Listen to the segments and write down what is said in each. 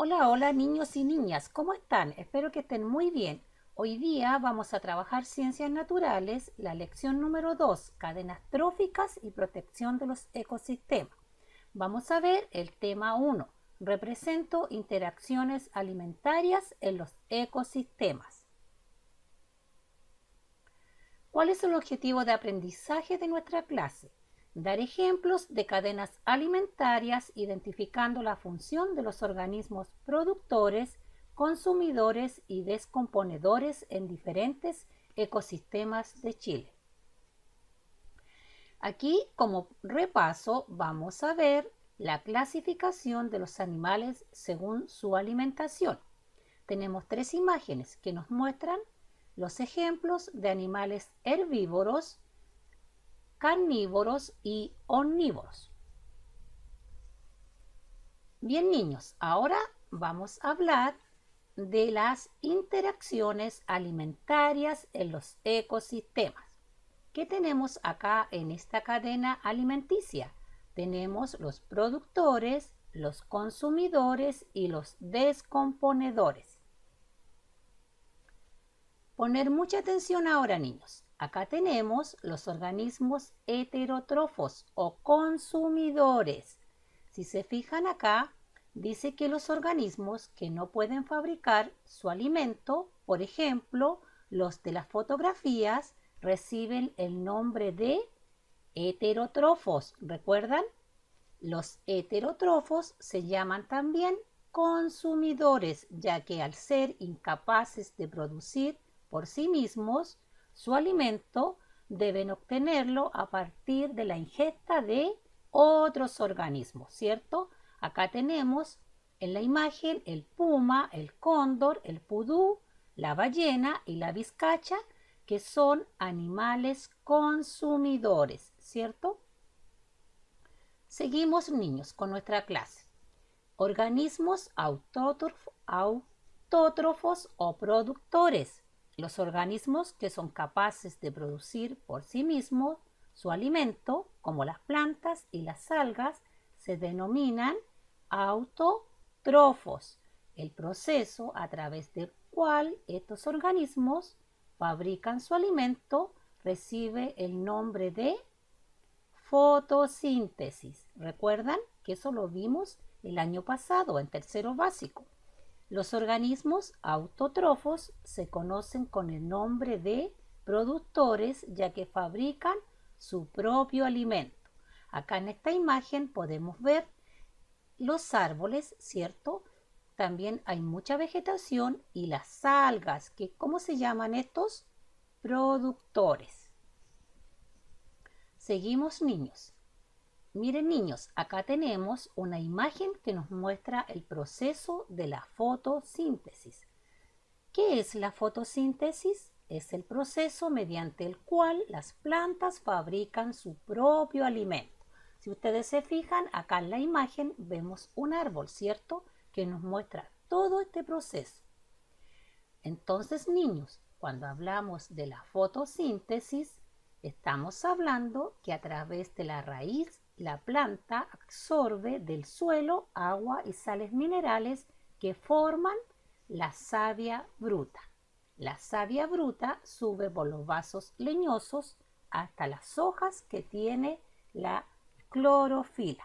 Hola, hola niños y niñas, ¿cómo están? Espero que estén muy bien. Hoy día vamos a trabajar ciencias naturales, la lección número 2, cadenas tróficas y protección de los ecosistemas. Vamos a ver el tema 1, represento interacciones alimentarias en los ecosistemas. ¿Cuál es el objetivo de aprendizaje de nuestra clase? Dar ejemplos de cadenas alimentarias identificando la función de los organismos productores, consumidores y descomponedores en diferentes ecosistemas de Chile. Aquí, como repaso, vamos a ver la clasificación de los animales según su alimentación. Tenemos tres imágenes que nos muestran los ejemplos de animales herbívoros, carnívoros y omnívoros. Bien, niños, ahora vamos a hablar de las interacciones alimentarias en los ecosistemas. ¿Qué tenemos acá en esta cadena alimenticia? Tenemos los productores, los consumidores y los descomponedores. Poner mucha atención ahora, niños. Acá tenemos los organismos heterótrofos o consumidores. Si se fijan acá, dice que los organismos que no pueden fabricar su alimento, por ejemplo, los de las fotografías, reciben el nombre de heterótrofos. ¿Recuerdan? Los heterótrofos se llaman también consumidores, ya que al ser incapaces de producir por sí mismos su alimento, deben obtenerlo a partir de la ingesta de otros organismos, ¿cierto? Acá tenemos en la imagen el puma, el cóndor, el pudú, la ballena y la vizcacha, que son animales consumidores, ¿cierto? Seguimos, niños, con nuestra clase. Organismos autótrofos o productores. Los organismos que son capaces de producir por sí mismos su alimento, como las plantas y las algas, se denominan autótrofos. El proceso a través del cual estos organismos fabrican su alimento recibe el nombre de fotosíntesis. ¿Recuerdan que eso lo vimos el año pasado en tercero básico? Los organismos autótrofos se conocen con el nombre de productores, ya que fabrican su propio alimento. Acá en esta imagen podemos ver los árboles, ¿cierto? También hay mucha vegetación y las algas, que ¿cómo se llaman estos? Productores. Seguimos, niños. Miren, niños, acá tenemos una imagen que nos muestra el proceso de la fotosíntesis. ¿Qué es la fotosíntesis? Es el proceso mediante el cual las plantas fabrican su propio alimento. Si ustedes se fijan, acá en la imagen vemos un árbol, ¿cierto? Que nos muestra todo este proceso. Entonces, niños, cuando hablamos de la fotosíntesis, estamos hablando que a través de la raíz la planta absorbe del suelo agua y sales minerales que forman la savia bruta. La savia bruta sube por los vasos leñosos hasta las hojas que tiene la clorofila.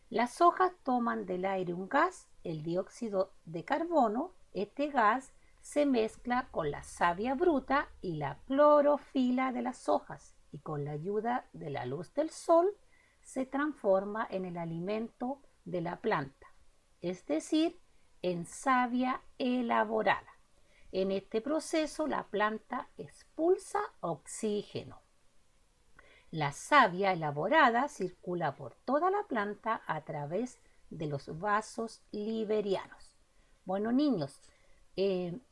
Las hojas toman del aire un gas, el dióxido de carbono. Este gas se mezcla con la savia bruta y la clorofila de las hojas y con la ayuda de la luz del sol se transforma en el alimento de la planta, es decir, en savia elaborada. En este proceso la planta expulsa oxígeno. La savia elaborada circula por toda la planta a través de los vasos liverianos. Bueno, niños,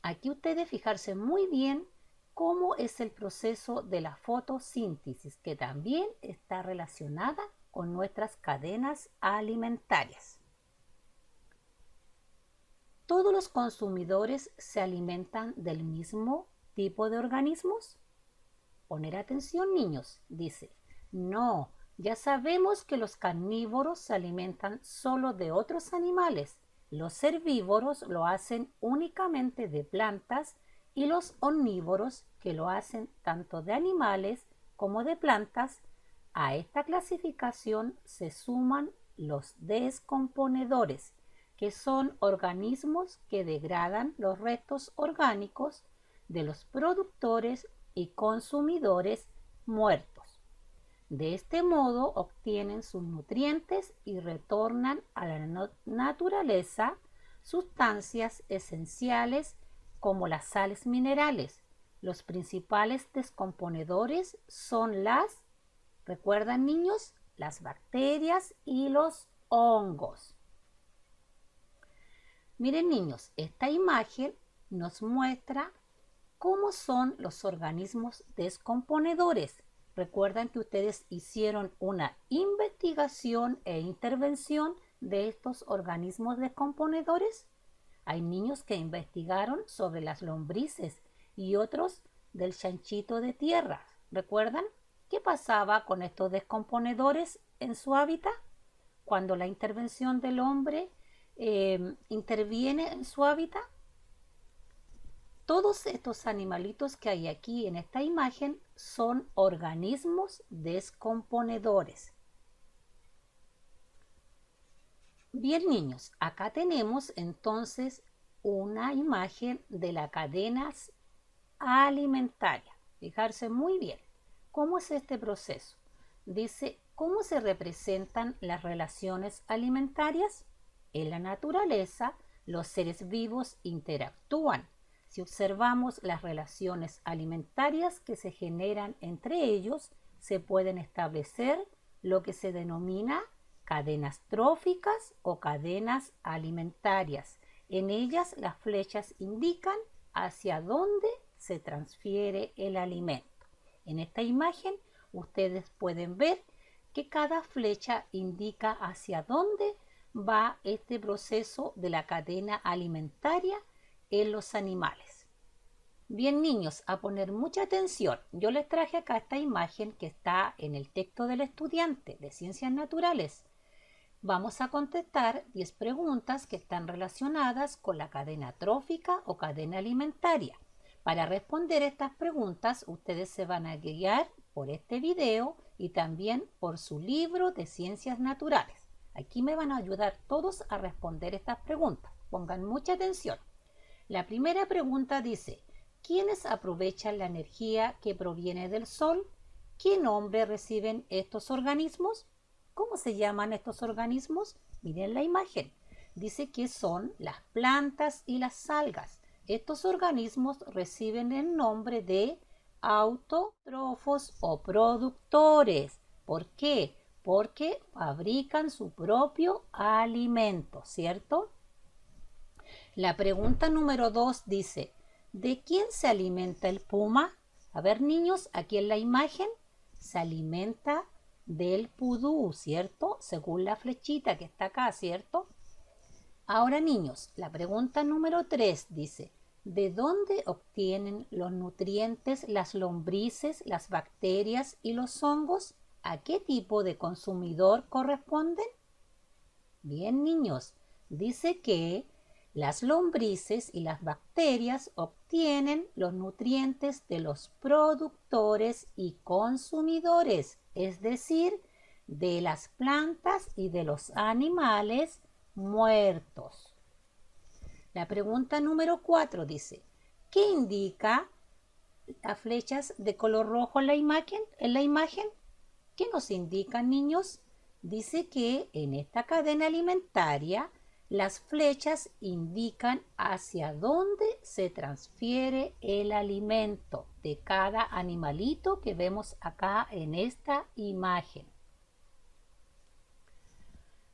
aquí ustedes fijarse muy bien cómo es el proceso de la fotosíntesis, que también está relacionada con nuestras cadenas alimentarias. ¿Todos los consumidores se alimentan del mismo tipo de organismos? Poner atención, niños, dice. No, ya sabemos que los carnívoros se alimentan solo de otros animales, Los herbívoros lo hacen únicamente de plantas y los omnívoros, que lo hacen tanto de animales como de plantas. A esta clasificación se suman los descomponedores, que son organismos que degradan los restos orgánicos de los productores y consumidores muertos. De este modo obtienen sus nutrientes y retornan a la naturaleza sustancias esenciales como las sales minerales. Los principales descomponedores son ¿recuerdan niños? Las bacterias y los hongos. Miren niños, esta imagen nos muestra cómo son los organismos descomponedores. Recuerdan que ustedes hicieron una investigación e intervención de estos organismos descomponedores. Hay niños que investigaron sobre las lombrices y otros del chanchito de tierra. ¿Recuerdan qué pasaba con estos descomponedores en su hábitat? Cuando la intervención del hombre interviene en su hábitat, todos estos animalitos que hay aquí en esta imagen son organismos descomponedores. Bien niños, acá tenemos entonces una imagen de la cadena alimentaria. Fijarse muy bien, ¿cómo es este proceso? Dice, ¿cómo se representan las relaciones alimentarias? En la naturaleza, los seres vivos interactúan. Si observamos las relaciones alimentarias que se generan entre ellos, se pueden establecer lo que se denomina cadenas tróficas o cadenas alimentarias. En ellas las flechas indican hacia dónde se transfiere el alimento. En esta imagen ustedes pueden ver que cada flecha indica hacia dónde va este proceso de la cadena alimentaria en los animales. Bien niños, a poner mucha atención. Yo les traje acá esta imagen que está en el texto del estudiante de Ciencias Naturales. Vamos a contestar 10 preguntas que están relacionadas con la cadena trófica o cadena alimentaria. Para responder estas preguntas, ustedes se van a guiar por este video y también por su libro de Ciencias Naturales. Aquí me van a ayudar todos a responder estas preguntas. Pongan mucha atención. La primera pregunta dice, ¿quiénes aprovechan la energía que proviene del sol? ¿Qué nombre reciben estos organismos? ¿Cómo se llaman estos organismos? Miren la imagen. Dice que son las plantas y las algas. Estos organismos reciben el nombre de autótrofos o productores. ¿Por qué? Porque fabrican su propio alimento, ¿cierto? La pregunta número 2 dice, ¿de quién se alimenta el puma? A ver, niños, aquí en la imagen se alimenta del pudú, ¿cierto? Según la flechita que está acá, ¿cierto? Ahora, niños, la pregunta número 3 dice, ¿de dónde obtienen los nutrientes las lombrices, las bacterias y los hongos? ¿A qué tipo de consumidor corresponden? Bien, niños, dice que las lombrices y las bacterias obtienen los nutrientes de los productores y consumidores, es decir, de las plantas y de los animales muertos. La pregunta número 4 dice, ¿qué indica las flechas de color rojo en la imagen? ¿Qué nos indican, niños? Dice que en esta cadena alimentaria las flechas indican hacia dónde se transfiere el alimento de cada animalito que vemos acá en esta imagen.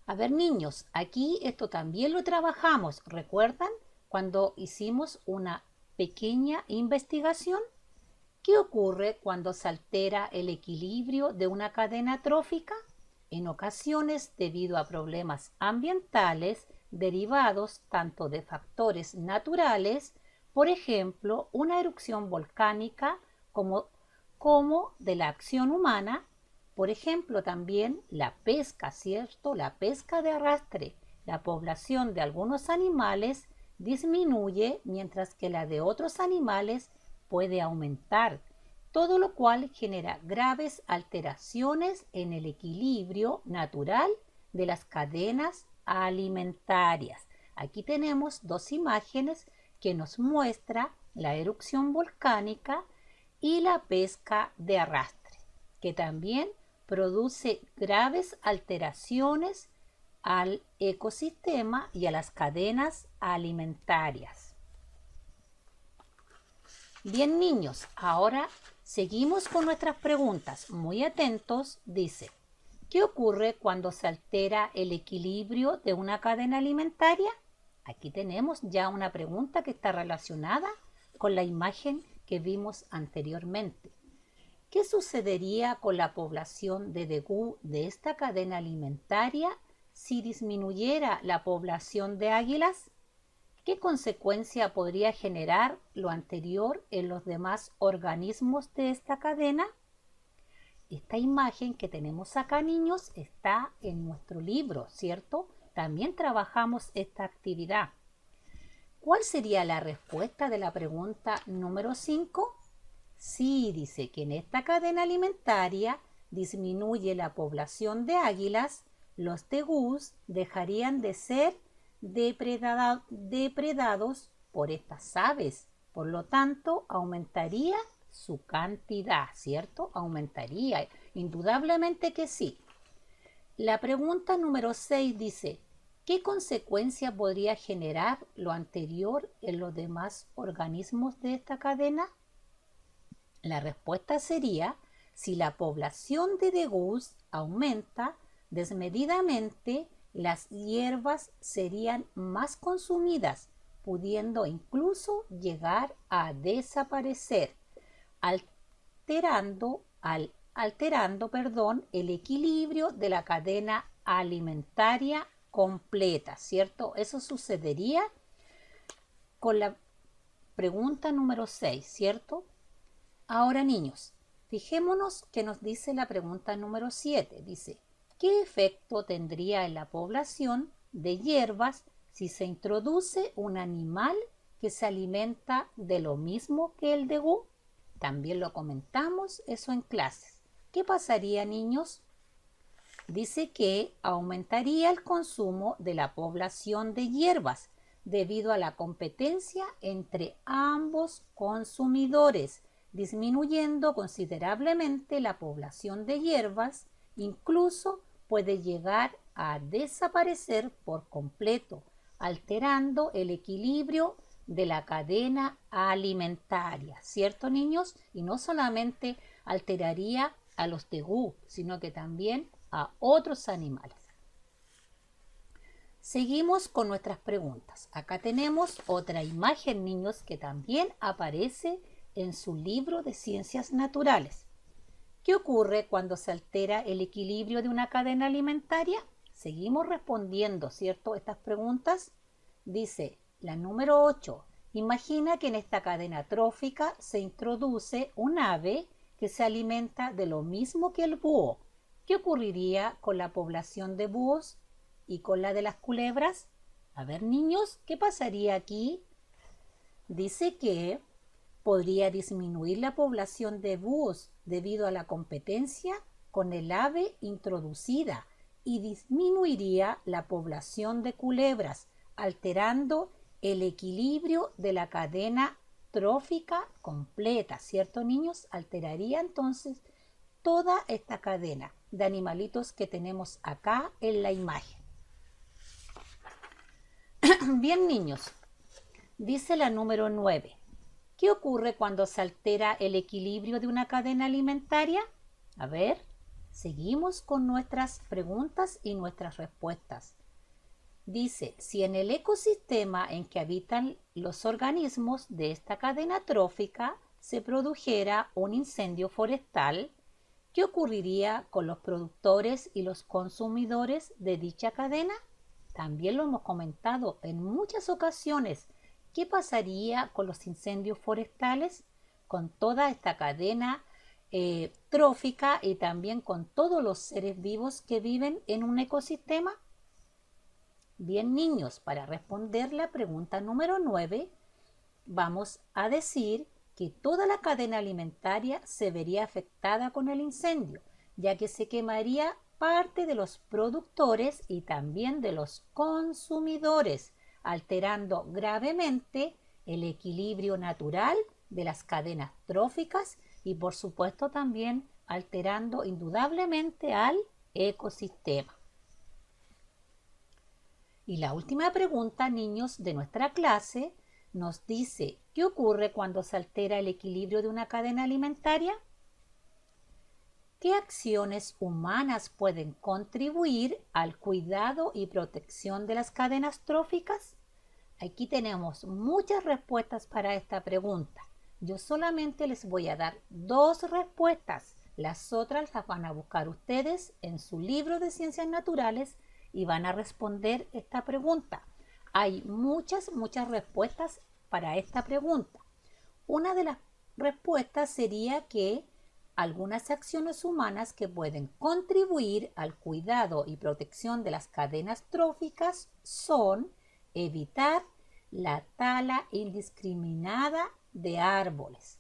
A ver, niños, aquí esto también lo trabajamos. ¿Recuerdan cuando hicimos una pequeña investigación? ¿Qué ocurre cuando se altera el equilibrio de una cadena trófica? En ocasiones, debido a problemas ambientales derivados tanto de factores naturales, por ejemplo, una erupción volcánica, como de la acción humana, por ejemplo, también la pesca, ¿cierto? La pesca de arrastre. la población de algunos animales disminuye mientras que la de otros animales puede aumentar, todo lo cual genera graves alteraciones en el equilibrio natural de las cadenas alimentarias. Aquí tenemos dos imágenes que nos muestran la erupción volcánica y la pesca de arrastre, que también produce graves alteraciones al ecosistema y a las cadenas alimentarias. Bien, niños, ahora seguimos con nuestras preguntas. Muy atentos, dice, ¿qué ocurre cuando se altera el equilibrio de una cadena alimentaria? Aquí tenemos ya una pregunta que está relacionada con la imagen que vimos anteriormente. ¿Qué sucedería con la población de degú de esta cadena alimentaria si disminuyera la población de águilas? ¿Qué consecuencia podría generar lo anterior en los demás organismos de esta cadena? Esta imagen que tenemos acá, niños, está en nuestro libro, ¿cierto? También trabajamos esta actividad. ¿Cuál sería la respuesta de la pregunta número 5? Sí, dice que en esta cadena alimentaria disminuye la población de águilas, los tegús dejarían de ser depredados por estas aves. Por lo tanto, aumentaría su cantidad, ¿cierto? Aumentaría, indudablemente que sí. La pregunta número 6 dice, ¿qué consecuencia podría generar lo anterior en los demás organismos de esta cadena? La respuesta sería, si la población de degús aumenta desmedidamente, las hierbas serían más consumidas, pudiendo incluso llegar a desaparecer, alterando el equilibrio de la cadena alimentaria completa, ¿cierto? Eso sucedería con la pregunta número 6, ¿cierto? Ahora, niños, fijémonos que nos dice la pregunta número 7. Dice, ¿qué efecto tendría en la población de hierbas si se introduce un animal que se alimenta de lo mismo que el degú? También lo comentamos eso en clases. ¿Qué pasaría, niños? Dice que aumentaría el consumo de la población de hierbas debido a la competencia entre ambos consumidores, disminuyendo considerablemente la población de hierbas, incluso puede llegar a desaparecer por completo, alterando el equilibrio de la cadena alimentaria, ¿cierto, niños? Y no solamente alteraría a los tegú, sino que también a otros animales. Seguimos con nuestras preguntas. Acá tenemos otra imagen, niños, que también aparece en su libro de Ciencias Naturales. ¿Qué ocurre cuando se altera el equilibrio de una cadena alimentaria? Seguimos respondiendo, ¿cierto?, estas preguntas. Dice la número 8. Imagina que en esta cadena trófica se introduce un ave que se alimenta de lo mismo que el búho. ¿Qué ocurriría con la población de búhos y con la de las culebras? A ver, niños, ¿qué pasaría aquí? Dice que podría disminuir la población de búhos debido a la competencia con el ave introducida y disminuiría la población de culebras, alterando el equilibrio de la cadena trófica completa, ¿cierto, niños? Alteraría entonces toda esta cadena de animalitos que tenemos acá en la imagen. Bien, niños, dice la número 9. ¿Qué ocurre cuando se altera el equilibrio de una cadena alimentaria? A ver, seguimos con nuestras preguntas y nuestras respuestas. Dice, si en el ecosistema en que habitan los organismos de esta cadena trófica se produjera un incendio forestal, ¿qué ocurriría con los productores y los consumidores de dicha cadena? También lo hemos comentado en muchas ocasiones. ¿Qué pasaría con los incendios forestales? Con toda esta cadena trófica y también con todos los seres vivos que viven en un ecosistema. Bien, niños, para responder la pregunta número 9, vamos a decir que toda la cadena alimentaria se vería afectada con el incendio, ya que se quemaría parte de los productores y también de los consumidores, alterando gravemente el equilibrio natural de las cadenas tróficas y por supuesto también alterando indudablemente al ecosistema. Y la última pregunta, niños, de nuestra clase nos dice, ¿qué ocurre cuando se altera el equilibrio de una cadena alimentaria? ¿Qué acciones humanas pueden contribuir al cuidado y protección de las cadenas tróficas? Aquí tenemos muchas respuestas para esta pregunta. Yo solamente les voy a dar 2 respuestas. Las otras las van a buscar ustedes en su libro de Ciencias Naturales y van a responder esta pregunta. Hay muchas respuestas para esta pregunta. Una de las respuestas sería que algunas acciones humanas que pueden contribuir al cuidado y protección de las cadenas tróficas son evitar la tala indiscriminada de árboles,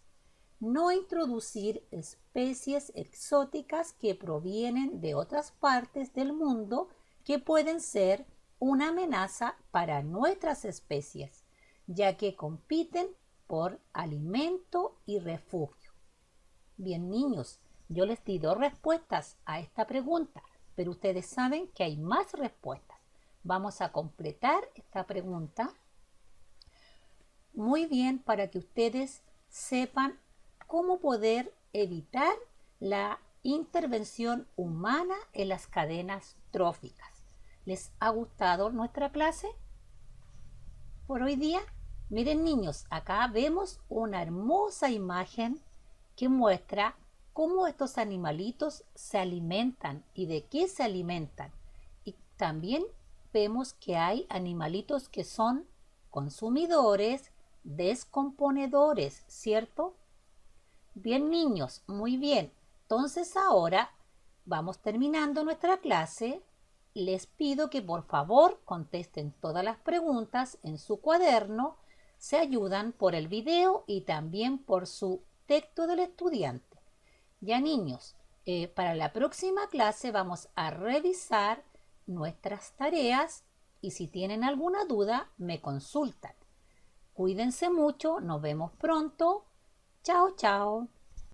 no introducir especies exóticas que provienen de otras partes del mundo que pueden ser una amenaza para nuestras especies, ya que compiten por alimento y refugio. Bien, niños, yo les di 2 respuestas a esta pregunta, pero ustedes saben que hay más respuestas. Vamos a completar esta pregunta muy bien para que ustedes sepan cómo poder evitar la intervención humana en las cadenas tróficas. ¿Les ha gustado nuestra clase por hoy día? Miren, niños, acá vemos una hermosa imagen que muestra cómo estos animalitos se alimentan y de qué se alimentan. Y también vemos que hay animalitos que son consumidores, descomponedores, ¿cierto? Bien, niños, muy bien. Entonces ahora vamos terminando nuestra clase. Les pido que por favor contesten todas las preguntas en su cuaderno. Se ayudan por el video y también por su texto del estudiante. Ya, niños, para la próxima clase vamos a revisar nuestras tareas y si tienen alguna duda me consultan. Cuídense mucho, nos vemos pronto. Chao, chao.